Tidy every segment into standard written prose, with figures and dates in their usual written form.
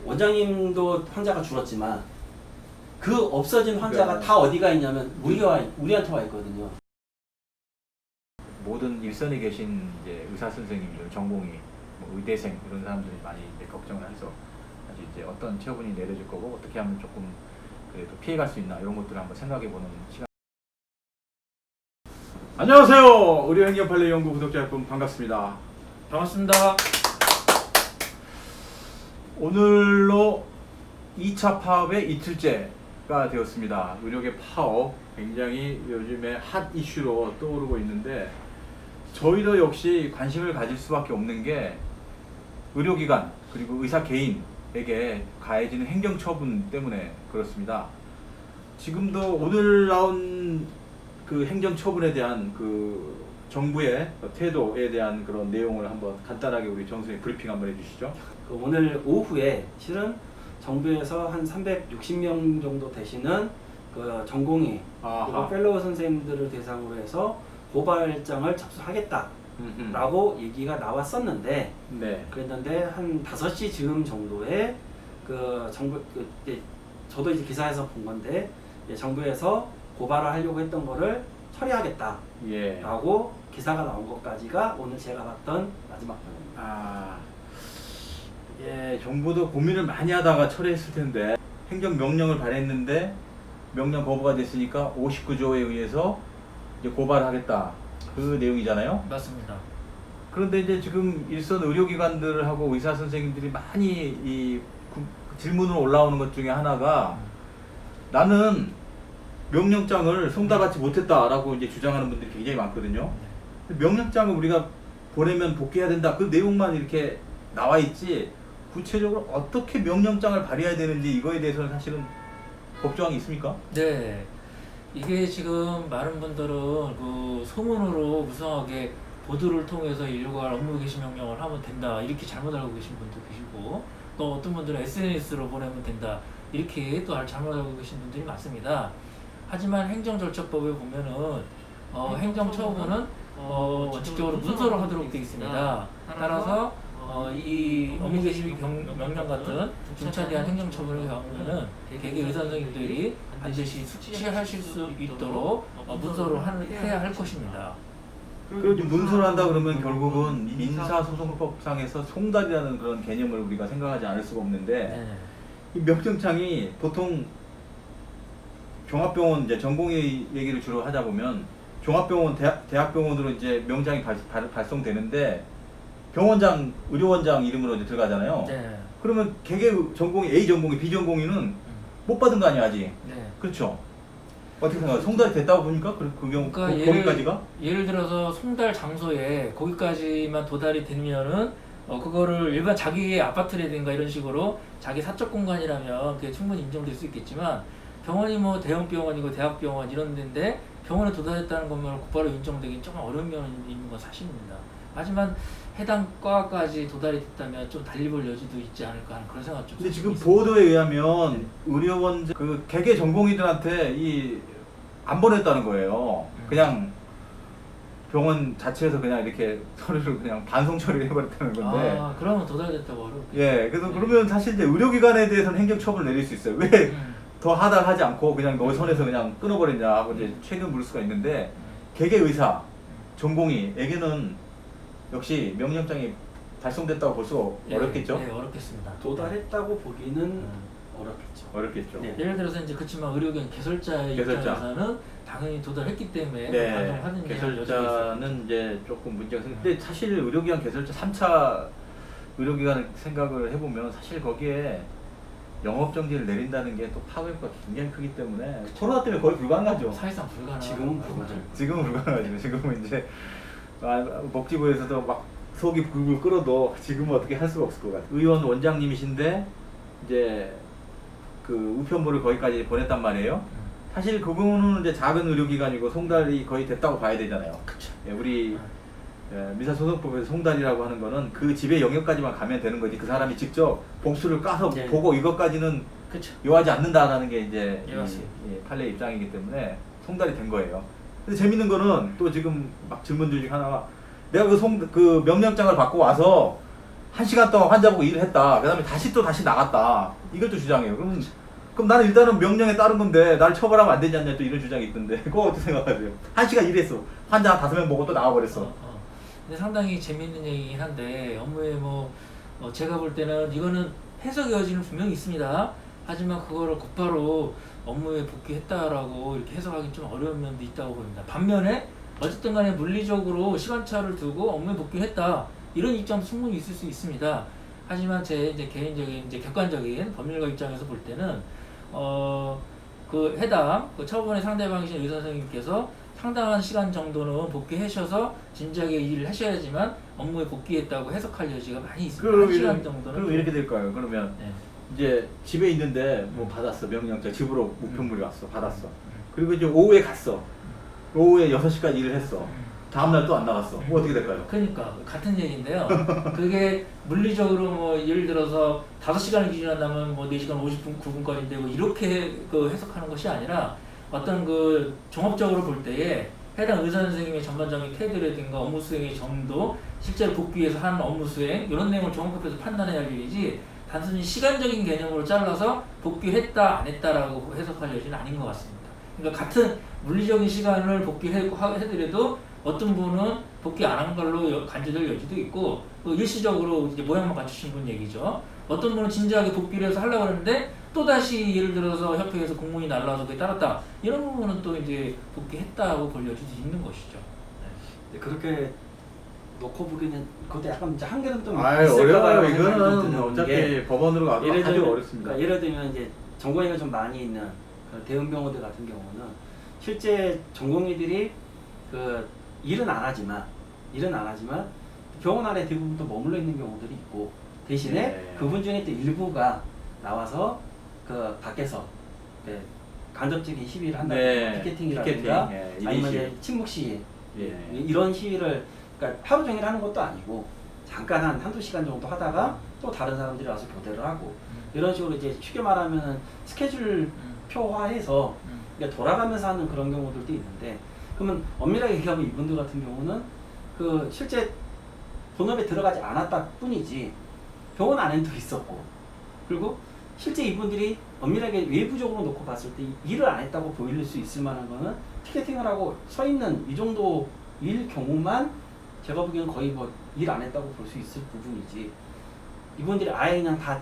원장님도 환자가 줄었지만 그 없어진 환자가 네. 다 어디가 있냐면 우리한테 와 있거든요. 모든 일선에 계신 이제 의사 선생님들, 전공의, 뭐 의대생 이런 사람들이 많이 이제 걱정을 해서 사실 이제 어떤 처분이 내려질 거고 어떻게 하면 조금 그래도 피해갈 수 있나 이런 것들을 한번 생각해보는 시간. 안녕하세요, 의료행정판례연구 구독자 여러분 반갑습니다. 반갑습니다. 오늘로 2차 파업의 이틀째가 되었습니다. 의료계 파업 굉장히 요즘에 핫 이슈로 떠오르고 있는데 저희도 역시 관심을 가질 수밖에 없는 게 의료기관 그리고 의사 개인에게 가해지는 행정처분 때문에 그렇습니다. 지금도 오늘 나온 그 행정처분에 대한 그 정부의 태도에 대한 그런 내용을 한번 간단하게 우리 정수님 브리핑 한번 해주시죠. 그 오늘 오후에 실은 정부에서 한 360명 정도 되시는 그 전공의 그리고 펠로우 선생님들을 대상으로 해서 고발장을 접수하겠다라고 얘기가 나왔었는데 네. 그랬는데 한 5시 즈음 정도에 그 정부 저도 이제 기사에서 본 건데 정부에서 고발을 하려고 했던 거를 처리하겠다라고 예. 기사가 나온 것까지가 오늘 제가 봤던 마지막 편입니다. 아, 예, 정부도 고민을 많이 하다가 처리했을 텐데 행정명령을 발했는데 명령 거부가 됐으니까 59조에 의해서 이제 고발하겠다 그 내용이잖아요. 맞습니다. 그런데 이제 지금 일선 의료기관들하고 의사 선생님들이 많이 이 질문으로 올라오는 것 중에 하나가 나는 명령장을 송달받지 못했다라고 이제 주장하는 분들이 굉장히 많거든요. 명령장을 우리가 보내면 복귀해야 된다 그 내용만 이렇게 나와 있지 구체적으로 어떻게 명령장을 발휘해야 되는지 이거에 대해서는 사실은 법조항이 있습니까? 네. 이게 지금 많은 분들은 그 소문으로 무성하게 보도를 통해서 인류가 업무 개시 명령을 하면 된다 이렇게 잘못 알고 계신 분도 계시고 또 어떤 분들은 SNS로 보내면 된다 이렇게 또 잘못 알고 계신 분들이 많습니다. 하지만 행정절차법에 보면은 행정처분은 원칙적으로 문서로 하도록 되어 있습니다. 따라서 이 업무 개시 명령 같은 중차에 대한 행정처분을 하면은 개개 의사 선생님들이 반드시 수치하실 수 있도록 문서로 해야 할 것입니다. 그리고 문서를 한다 그러면 결국은 민사소송법상에서 송달이라는 그런 개념을 우리가 생각하지 않을 수가 없는데 네. 이 명령장이 보통 종합병원 이제 전공의 얘기를 주로 하다 보면 종합병원 대학병원으로 이제 명장이 발송되는데 병원장 의료원장 이름으로 이제 들어가잖아요. 네. 그러면 개개 전공의 A 전공의 B 전공의는 못 받은 거 아니야 아직. 네. 그렇죠. 어떻게 생각해요? 송달이 됐다고 보니까 그 경우 그러니까 거기까지가? 예를 들어서 송달 장소에 거기까지만 도달이 되면은 그거를 일반 자기의 아파트라든가 이런 식으로 자기 사적 공간이라면 그게 충분히 인정될 수 있겠지만 병원이 뭐 대형 병원이고 대학병원 이런 데인데 병원에 도달했다는 것만 곧바로 인정되기 조금 어려운 면이 있는 건 사실입니다. 하지만 해당 과까지 도달이 됐다면 좀 달리 볼 여지도 있지 않을까 하는 그런 생각 좀. 근데 지금 있습니다. 보도에 의하면 의료원 그 개개 전공의들한테 안 보냈다는 거예요. 그냥 병원 자체에서 그냥 이렇게 서류를 그냥 반송 처리를 해버렸다는 건데. 아, 그러면 도달됐다고 어렵죠. 예, 그래서 네. 그러면 사실 이제 의료기관에 대해서는 행정처분을 내릴 수 있어요. 왜 더 하달하지 않고 그냥 너의 선에서 그냥 끊어버렸냐 하고 이제 책임을 물을 수가 있는데 개개 의사 전공의에게는 역시 명령장이 발송됐다고 볼 수 네, 어렵겠죠? 네, 어렵겠습니다. 도달했다고 보기는 어렵겠죠. 어렵겠죠. 네. 예를 들어서 이제 그렇지만 의료기관 개설자의 개설자. 입장에서는 당연히 도달했기 때문에 네, 반송하는 개설자는 이제 조금 문제가 생기. 근데 사실 의료기관 개설자 3차 의료기관을 생각을 해보면 사실 거기에 영업정지를 내린다는 게 또 파급력가 굉장히 크기 때문에 코로나 때문에 거의 불가능하죠. 사실상 불가능한 지금은 불가능. 지금은 불가능하죠. 지금은 이제 복지부에서도 막 속이 불불 끓어도 지금은 어떻게 할 수가 없을 것 같아요. 의원 원장님이신데 이제 그 우편물을 거기까지 보냈단 말이에요. 사실 그거는 이제 작은 의료기관이고 송달이 거의 됐다고 봐야 되잖아요. 그쵸. 예, 우리 민사소송법에서 송달이라고 하는 거는 그 집의 영역까지만 가면 되는 거지 그 사람이 직접 복수를 까서 네. 보고 이것까지는 그쵸. 요하지 않는다라는 게 이제 예, 맞습니다. 판례 입장이기 때문에 송달이 된 거예요. 근데 재밌는 거는 또 지금 막 질문들 중에 하나가 내가 그 명령장을 받고 와서 1시간 동안 환자 보고 일을 했다. 그다음에 다시 나갔다. 이걸 또 주장해요. 그럼 나는 일단은 명령에 따른 건데 나를 처벌하면 안 되지 않냐 또 이런 주장이 있던데 그거 어떻게 생각하세요? 1시간 일했어. 환자 5명 보고 또 나와버렸어. 근데 상당히 재미있는 얘기긴 한데 업무에 제가 볼 때는 이거는 해석의 여지는 분명히 있습니다. 하지만 그거를 곧바로 업무에 복귀했다라고 이렇게 해석하기 좀 어려운 면도 있다고 봅니다. 반면에 어쨌든 간에 물리적으로 시간차를 두고 업무에 복귀했다 이런 입장도 충분히 있을 수 있습니다. 하지만 제 이제 개인적인 이제 객관적인 법률가 입장에서 볼 때는 그 해당 그 처분의 상대방이신 의사 선생님께서 상당한 시간 정도는 복귀하셔서 진지하게 일을 하셔야지만 업무에 복귀했다고 해석할 여지가 많이 있습니다. 한 시간 정도는. 그럼 이렇게 될까요? 그러면 네. 이제 집에 있는데 뭐 받았어. 명령장 집으로 우편물이 왔어. 받았어. 그리고 이제 오후에 갔어. 오후에 6시까지 일을 했어. 다음날 또 안 나갔어. 뭐 어떻게 될까요? 그러니까 같은 얘기인데요. 그게 물리적으로 뭐 예를 들어서 5시간을 기준한다면 뭐 4시간 59분까지인데 뭐 이렇게 그 해석하는 것이 아니라 어떤 그 종합적으로 볼 때에 해당 의사 선생님의 전반적인 태도라든가 업무 수행의 정도, 실제로 복귀해서 하는 업무 수행 이런 내용을 종합해서 판단해야 할 일이지 단순히 시간적인 개념으로 잘라서 복귀했다 안 했다라고 해석할 여지는 아닌 것 같습니다. 그러니까 같은 물리적인 시간을 복귀해드려도 어떤 분은 복귀 안 한 걸로 간주될 여지도 있고 또 일시적으로 이제 모양만 갖추신 분 얘기죠. 어떤 분은 진지하게 복귀를 해서 하려고 하는데 또다시 예를 들어서 협회에서 공문이 날라와서 그게 따랐다 이런 부분은 또 이제 복귀했다고 볼 여지도 있는 것이죠. 네, 그렇게 놓고 보기는 그것도 약간 이제 한계는 좀 아유 있을까 봐요. 어려워요. 생각이 좀 이거는 드는 어차피 게 법원으로 가도 예를 아주 들면, 어렵습니다. 그러니까 예를 들면 이제 전공의가 좀 많이 있는 그 대형 병원들 같은 경우는 실제 전공의들이 그 일은 안 하지만 병원 안에 대부분 또 머물러 있는 경우들이 있고 대신에 네. 그분 중에 또 일부가 나와서 그 밖에서 네, 간접적인 시위를 한다든가 네. 피켓팅이라든가 피켓팅, 예, 아니면 시위. 이제 침묵 시위 예. 이런 시위를 그러니까 하루 종일 하는 것도 아니고 잠깐 한두 시간 정도 하다가 또 다른 사람들이 와서 교대를 하고 이런 식으로 이제 쉽게 말하면 스케줄 표화해서 그러니까 돌아가면서 하는 그런 경우들도 있는데 그러면 엄밀하게 얘기하면 이분들 같은 경우는 그 실제 본업에 들어가지 않았다 뿐이지 병원 안에도 있었고 그리고 실제 이분들이 엄밀하게 외부적으로 놓고 봤을 때 일을 안 했다고 보일 수 있을 만한 거는 티켓팅을 하고 서 있는 이 정도 일 경우만 제가 보기에는 거의 뭐 일 안 했다고 볼 수 있을 부분이지 이분들이 아예 그냥 다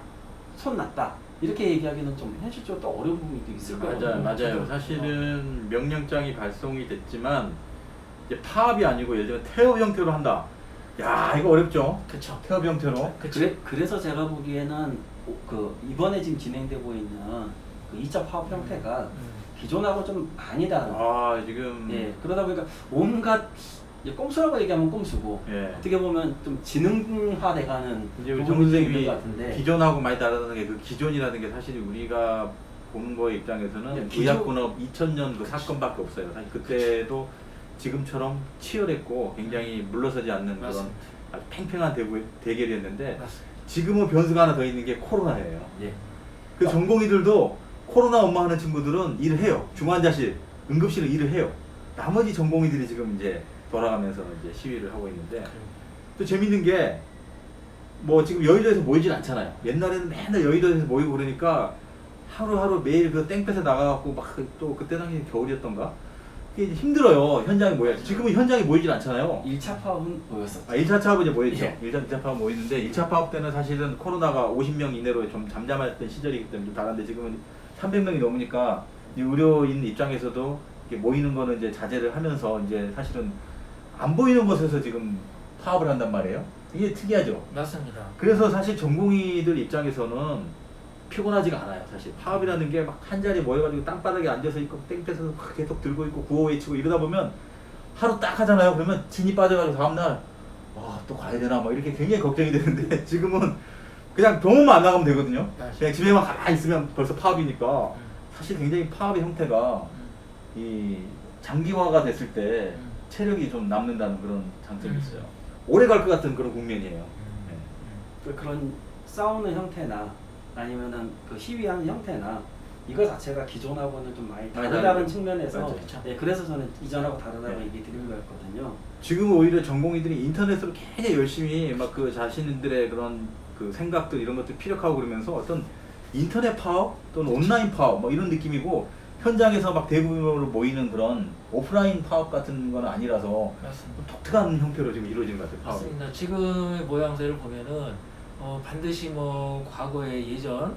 손 놨다 이렇게 얘기하기는 좀 현실적으로 또 어려운 부분이 또 있을 거예요. 맞아요. 사실은 명령장이 발송이 됐지만 이제 파업이 아니고 예를 들면 태업 형태로 한다. 야 이거 어렵죠. 그렇죠. 태업 형태로. 그래서 제가 보기에는 그 이번에 지금 진행되고 있는 그 2차 파업 형태가 기존하고 좀 많이 다른. 아 지금. 예, 그러다 보니까 온갖 이제 꼼수라고 얘기하면 꼼수고 예. 어떻게 보면 좀 지능화돼가는 이제 우리 부분이 정 있는 선생님이 것 같은데 기존하고 많이 다르다는 게 그 기존이라는 게 사실 우리가 보는 거의 입장에서는 예, 의학분업 2000년 그 사건밖에 없어요. 사실 그때도 지금처럼 치열했고 굉장히 물러서지 않는 그런 맞습니다. 아주 팽팽한 대결이었는데 맞습니다. 지금은 변수가 하나 더 있는 게 코로나예요. 예. 그 전공의들도 코로나 업무하는 친구들은 일을 해요. 중환자실, 응급실을 일을 해요. 나머지 전공의들이 지금 이제 돌아가면서 이제 시위를 하고 있는데 또 재밌는 게 뭐 지금 여의도에서 모이진 않잖아요. 옛날에는 맨날 여의도에서 모이고 그러니까 하루하루 매일 그 땡볕에 나가갖고 막 또 그때 당시 겨울이었던가 그게 힘들어요. 현장에 모여야지. 지금은 현장에 모이진 않잖아요. 1차 파업은 뭐였었죠? 1차 파업은 이제 모였죠. 예. 1차 파업 모였는데 2차 파업 때는 사실은 코로나가 50명 이내로 좀 잠잠했던 시절이기 때문에 좀 다른데 지금은 300명이 넘으니까 이 의료인 입장에서도 이렇게 모이는 거는 이제 자제를 하면서 이제 사실은 안 보이는 곳에서 지금 파업을 한단 말이에요. 이게 특이하죠. 맞습니다. 그래서 사실 전공의들 입장에서는 피곤하지가 않아요. 사실 파업이라는 게 막 한 자리에 모여가지고 땅바닥에 앉아서 있고 땡볕에서 막 계속 들고 있고 구호 외치고 이러다 보면 하루 딱 하잖아요. 그러면 진이 빠져가지고 다음날 와 또 가야 되나 뭐 이렇게 굉장히 걱정이 되는데 지금은 그냥 병원만 안 나가면 되거든요. 그냥 집에만 가만히 있으면 벌써 파업이니까 사실 굉장히 파업의 형태가 이 장기화가 됐을 때 체력이 좀 남는다는 그런 장점이 있어요. 오래 갈 것 같은 그런 국면이에요. 그런 싸우는 형태나 아니면은 그 시위하는 형태나 이거 자체가 기존하고는 좀 많이 다르다는 측면에서 맞아요. 네, 그래서 저는 이전하고 다르다고 네. 얘기 드린 거였거든요. 지금 오히려 전공의들이 인터넷으로 굉장히 열심히 막 그 자신들의 그런 그 생각들 이런 것들 피력하고 그러면서 어떤 인터넷 파업 또는 온라인 파업 뭐 이런 느낌이고 현장에서 막 대규모로 모이는 그런 오프라인 파업 같은 건 아니라서 맞습니다. 독특한 형태로 지금 이루어지는 것 같아요. 파업이. 맞습니다. 지금의 모양새를 보면은 반드시 뭐 과거의 예전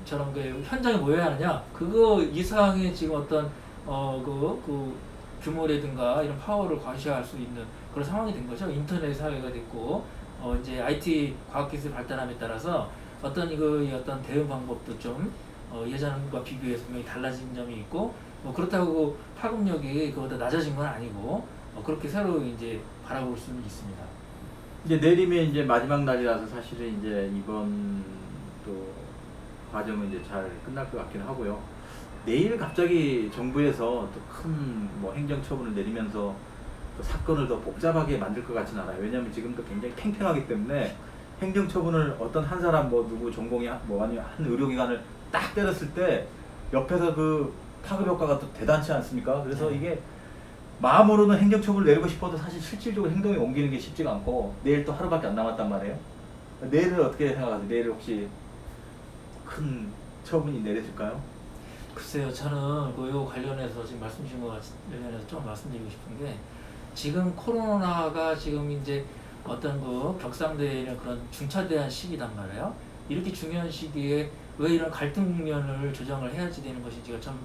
처럼 그 현장에 모여야 하느냐 그거 이상의 지금 어떤 그 규모라든가 이런 파워를 과시할 수 있는 그런 상황이 된 거죠. 인터넷 사회가 됐고 이제 IT 과학기술 발달함에 따라서 어떤 어떤 대응 방법도 좀 예전과 비교해서 분명히 달라진 점이 있고 그렇다고 파급력이 그보다 낮아진 건 아니고 그렇게 새로 이제 바라볼 수는 있습니다. 이제 내일이면 이제 마지막 날이라서 사실은 이제 이번 또 과정은 이제 잘 끝날 것 같긴 하고요. 내일 갑자기 정부에서 또 큰 뭐 행정처분을 내리면서 또 사건을 더 복잡하게 만들 것 같진 않아요. 왜냐하면 지금도 굉장히 팽팽하기 때문에 행정처분을 어떤 한 사람 뭐 누구 전공이 뭐 아니면 한 의료기관을 딱 때렸을 때 옆에서 그 파급 효과가 또 대단치 않습니까? 그래서 이게 마음으로는 행정처분을 내리고 싶어도 사실 실질적으로 행동에 옮기는 게 쉽지가 않고 내일 또 하루밖에 안 남았단 말이에요. 내일을 어떻게 생각하세요? 내일 혹시 큰 처분이 내려질까요? 글쎄요, 저는 요 관련해서 지금 말씀 주신 것 관련해서 좀 말씀드리고 싶은 게 지금 코로나가 지금 이제 어떤 격상되는 그런 중차대한 시기단 말이에요. 이렇게 중요한 시기에 왜 이런 갈등 국면을 조정을 해야지 되는 것인지가 참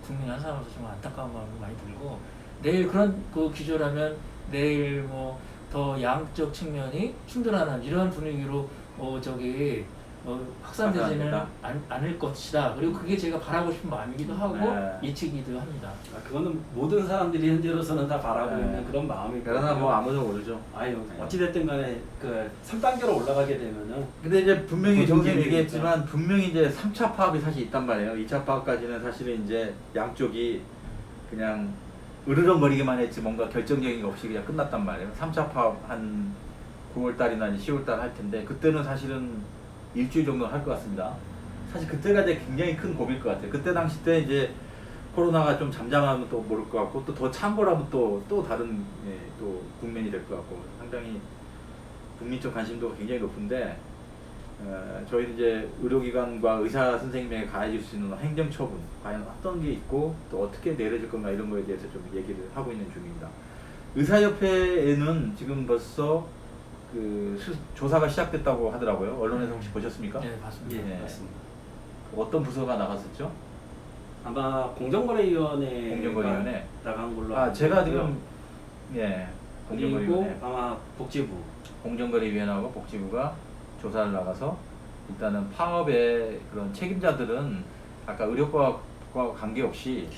국민 한 사람으로서 정말 안타까운 마음이 많이 들고 내일 그런 기조라면 내일 뭐 더 양적 측면이 충돌하는 이런 분위기로 확산되지는 않을 것이다. 그리고 그게 제가 바라고 싶은 마음이기도 하고 예측이기도 합니다. 그거는 모든 사람들이 현재로서는 다 바라고 네. 있는 그런 마음이 그러나 뭐 아무도 모르죠. 아유 어찌됐든 간에 그 3단계로 올라가게 되면은 근데 이제 분명히 모든 정선이 게 얘기했지만 분명히 이제 3차 파업이 사실 있단 말이에요. 2차 파업까지는 사실은 이제 양쪽이 그냥 으르렁거리기만 했지 뭔가 결정적인 게 없이 그냥 끝났단 말이에요. 3차 파업 한 9월달이나 10월달 할 텐데 그때는 사실은 일주일 정도 할 것 같습니다. 사실 그때가 이제 굉장히 큰 고민일 것 같아요. 그때 당시 때 이제 코로나가 좀 잠잠하면 또 모를 것 같고 또 더 창궐하면 또 다른 또 국면이 될 것 같고 상당히 국민적 관심도가 굉장히 높은데 저희는 이제 의료기관과 의사 선생님에게 가해질 수 있는 행정처분 과연 어떤 게 있고 또 어떻게 내려질 건가 이런 거에 대해서 좀 얘기를 하고 있는 중입니다. 의사협회에는 지금 벌써 조사가 시작됐다고 하더라고요. 언론에서 혹시 보셨습니까? 네, 봤습니다. 예, 맞습니다. 어떤 부서가 나갔었죠? 아마 공정거래위원회가 공정거래위원회. 나간 걸로 아, 제가 알고 지금 그리고 공정거래위원회, 아마 복지부 공정거래위원회하고 복지부가 조사를 나가서 일단은 파업의 그런 책임자들은 아까 의료과학과 관계없이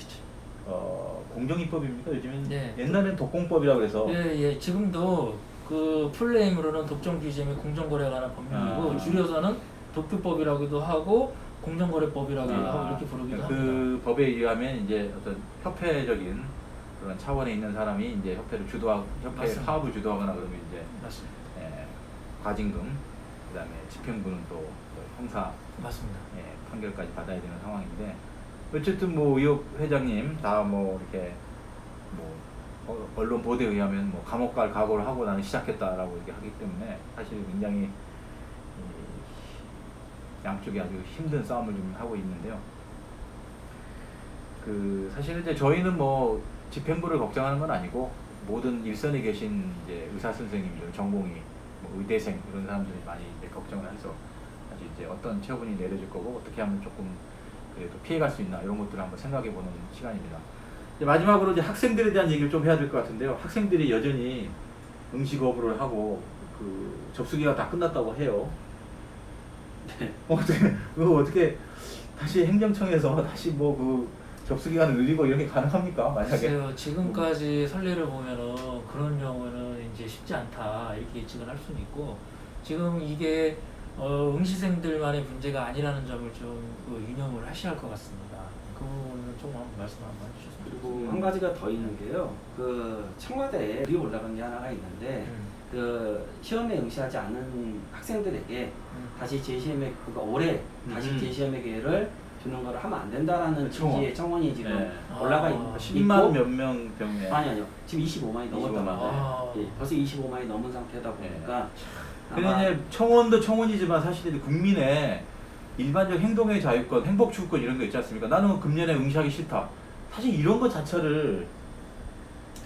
공정입법입니까? 요즘엔 네. 옛날엔 독공법이라고 그래서 예, 지금도 그 풀네임으로는 독점규제 및 공정거래에 관한 법률이고 줄여서는 독규법이라고도 하고 공정거래법이라고도 하고 이렇게 부르기도 합니다. 그 법에 의하면 이제 어떤 협회적인 그런 차원에 있는 사람이 이제 협회 맞습니다. 파업을 주도하거나 그러면 이제 맞습니다. 과징금, 그다음에 집행부는 또 형사 맞습니다. 판결까지 받아야 되는 상황인데 어쨌든 뭐 의협 회장님 다 뭐 이렇게 뭐 언론 보도에 의하면 뭐 감옥 갈 각오를 하고 나는 시작했다라고 이렇게 하기 때문에 사실 굉장히 양쪽이 아주 힘든 싸움을 좀 하고 있는데요. 사실 이제 저희는 뭐 집행부를 걱정하는 건 아니고 모든 일선에 계신 이제 의사 선생님들, 전공의, 뭐 의대생 이런 사람들이 많이 이제 걱정을 해서 사실 이제 어떤 처분이 내려질 거고 어떻게 하면 조금 그래도 피해갈 수 있나 이런 것들을 한번 생각해보는 시간입니다. 이제 마지막으로 이제 학생들에 대한 얘기를 좀 해야 될 것 같은데요. 학생들이 여전히 응시 거부를 하고 접수기가 다 끝났다고 해요. 네. 어떻게 다시 행정청에서 다시 접수기간을 늘리고 이런 게 가능합니까? 만약에 글쎄요, 지금까지 선례를 보면은 그런 경우는 이제 쉽지 않다 이렇게 예측을 할 수는 있고 지금 이게 응시생들만의 문제가 아니라는 점을 좀 유념을 하셔야 할 것 같습니다. 그 부분은 좀 한번 말씀 한번 해주셨으면 그리고 한 가지가 더 있는 게요. 청와대에 글이 올라간 게 하나가 있는데 시험에 응시하지 않은 학생들에게 다시 재시험에 그러니까 올해 다시 재시험의 기회를 주는 거를 하면 안 된다라는 청원. 취지의 청원이 지금 네. 올라가 아, 10만 몇 명 병에. 아니요. 지금 25만이 넘었단 25만. 말이에요. 아. 예, 벌써 25만이 넘은 상태다 보니까 아마 근데 이제 청원도 청원이지만 사실 국민의 일반적 행동의 자유권, 행복 추구권 이런 거 있지 않습니까? 나는 금년에 응시하기 싫다. 사실 이런 것 자체를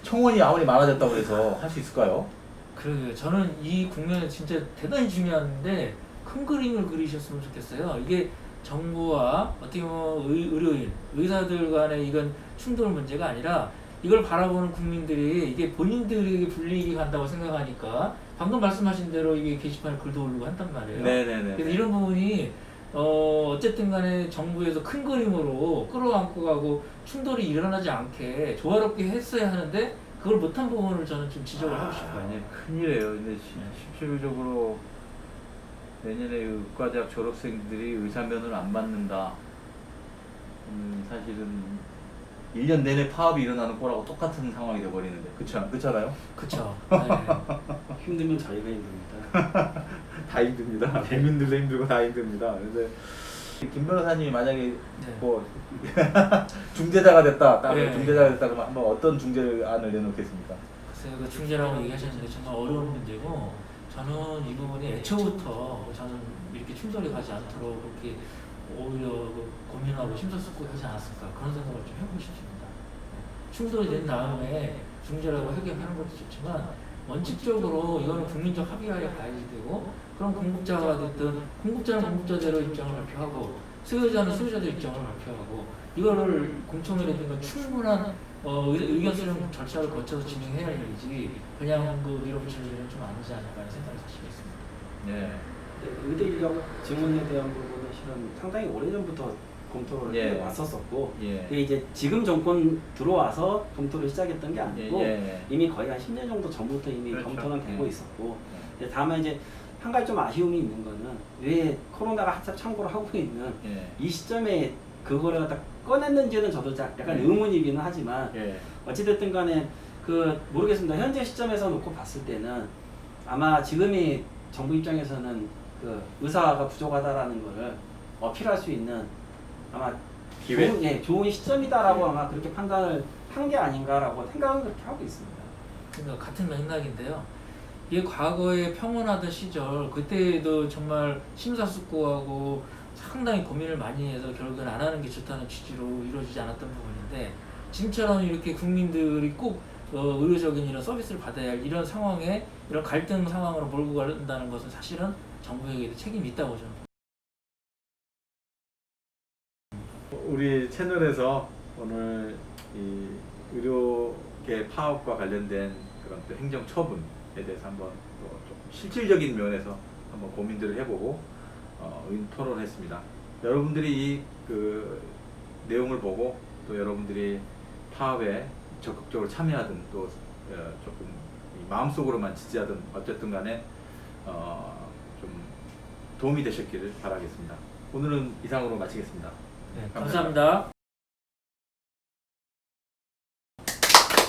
청원이 아무리 많아졌다고 해서 할 수 있을까요? 그러게요. 저는 이 국면에 진짜 대단히 중요한데 큰 그림을 그리셨으면 좋겠어요. 이게 정부와 어떻게 보면 의료인, 의사들 간의 이건 충돌 문제가 아니라 이걸 바라보는 국민들이 이게 본인들에게 불리익이 간다고 생각하니까 방금 말씀하신 대로 이게 게시판에 글도 올리고 한단 말이에요. 네네네. 그래서 이런 부분이 어쨌든 간에 정부에서 큰 그림으로 끌어안고 가고 충돌이 일어나지 않게 조화롭게 했어야 하는데 그걸 못한 부분을 저는 좀 지적을 하고 싶어요. 아니, 큰일이에요. 근데 실질적으로 내년에 의과대학 졸업생들이 의사면허를 안 받는다. 사실은 1년 내내 파업이 일어나는 거라고 똑같은 상황이 돼버리는데 그렇잖아요? 그쵸. 네. 힘들면 저희가 힘듭니다. 다 힘듭니다. 국민들도 힘들고 다 힘듭니다. 그래서 김 변호사님이 만약에 네. 뭐 중재자가 됐다, 네. 중재자가 됐다 그러면 한번 어떤 중재안을 내놓겠습니까? 글쎄요, 그 중재라고 얘기하셨는데 정말 어려운 문제고 저는 이 부분이 애초부터 저는 이렇게 충돌이 가지 않도록 그렇게 오히려 그 고민하고 심사숙고하지 않았을까 그런 생각을 좀 해보고 싶습니다. 충돌이 된 다음에 중재라고 해결하는 것도 좋지만 원칙적으로 이거는 국민적 합의하에 가야지 되고 그럼 공급자가 됐든 공급자는 공급자대로 입장을 발표하고 수요자는 수요자대로 입장을 발표하고 이거를 공청회라든가 충분한 의견 수렴 절차를 거쳐서 진행해야 할 일이지 그냥 그 밀어붙이는 일은 좀 아니지 않을까 하는 생각을 사실 있습니다. 네. 의대 인력 증원에 대한 부분은 실은 상당히 오래전부터 검토를 예. 해왔었었고 예. 이게 이제 지금 정권 들어와서 검토를 시작했던 게 아니고 예. 이미 거의 한 10년 정도 전부터 이미 그렇죠. 검토는 되고 예. 있었고 이제 다만 이제 한 가지 좀 아쉬움이 있는 거는 왜 코로나가 한참 창고를 하고 있는 예. 이 시점에 그거를 갖다 꺼냈는지는 저도 약간 예. 의문이기는 하지만 예. 어찌됐든 간에 그 모르겠습니다. 현재 시점에서 놓고 봤을 때는 아마 지금이 정부 입장에서는 그 의사가 부족하다라는 거를 어필할 수 있는 아마 기회? 좋은 시점이다라고 예. 아마 그렇게 판단을 한 게 아닌가라고 생각은 그렇게 하고 있습니다. 그러니까 같은 맥락인데요. 이게 과거에 평온하던 시절 그때도 정말 심사숙고하고 상당히 고민을 많이 해서 결국엔 안 하는 게 좋다는 취지로 이루어지지 않았던 부분인데 지금처럼 이렇게 국민들이 꼭 의료적인 이런 서비스를 받아야 할 이런 상황에 이런 갈등 상황으로 몰고 간다는 것은 사실은 정부에게도 책임이 있다고 저는 우리 채널에서 오늘 이 의료계 파업과 관련된 그런 또 행정 처분에 대해서 한번 또 좀 실질적인 면에서 한번 고민들을 해보고 의견 토론했습니다. 여러분들이 이 그 내용을 보고 또 여러분들이 파업에 적극적으로 참여하든 또 조금 마음속으로만 지지하든 어쨌든 간에 좀 도움이 되셨기를 바라겠습니다. 오늘은 이상으로 마치겠습니다. 네, 감사합니다.